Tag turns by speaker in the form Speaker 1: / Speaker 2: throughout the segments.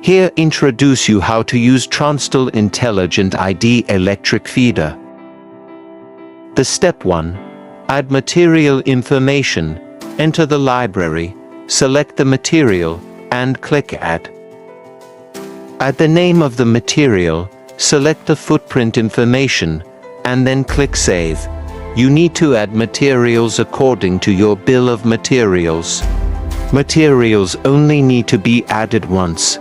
Speaker 1: Here introduce you how to use Tronstol Intelligent ID electric feeder. The step 1. Add material information. Enter the library, select the material, and click Add. Add the name of the material, select the footprint information, and then click Save. You need to add materials according to your bill of materials. Materials only need to be added once.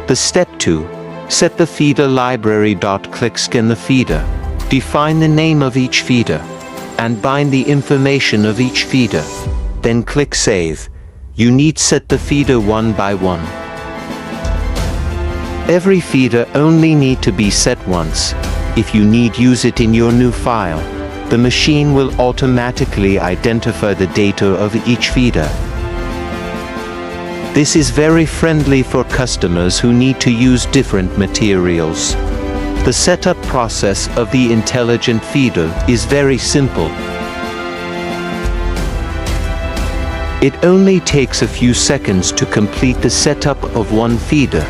Speaker 1: The step 2. Set the feeder library. Click Scan the feeder. Define the name of each feeder, and bind the information of each feeder. Then click Save. You need set the feeder one by one. Every feeder only need to be set once. If you need use it in your new file, the machine will automatically identify the data of each feeder. This is very friendly for customers who need to use different materials. The setup process of the intelligent feeder is very simple. It only takes a few seconds to complete the setup of one feeder.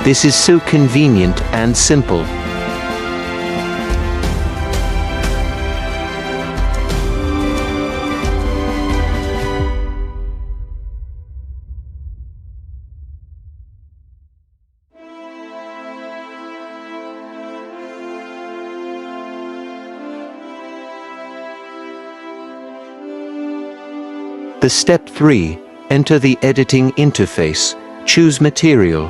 Speaker 1: This is so convenient and simple. The step 3. Enter the editing interface. Choose material.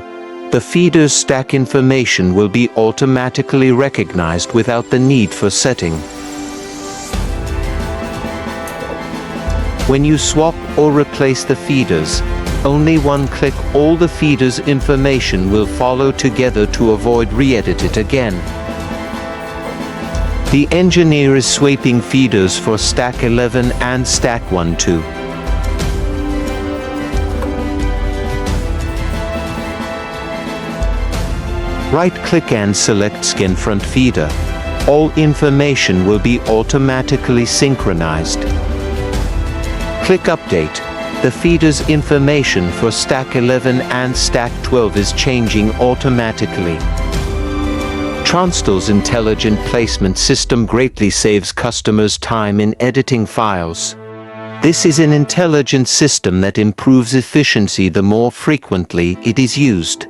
Speaker 1: The feeder's stack information will be automatically recognized without the need for setting. When you swap or replace the feeders, only one click all the feeders' information will follow together to avoid re-edit it again. The engineer is swapping feeders for stack 11 and stack 12. Right-click and select Scan Front Feeder. All information will be automatically synchronized. Click Update. The feeder's information for stack 11 and stack 12 is changing automatically. Tronstol's intelligent placement system greatly saves customers time in editing files. This is an intelligent system that improves efficiency the more frequently it is used.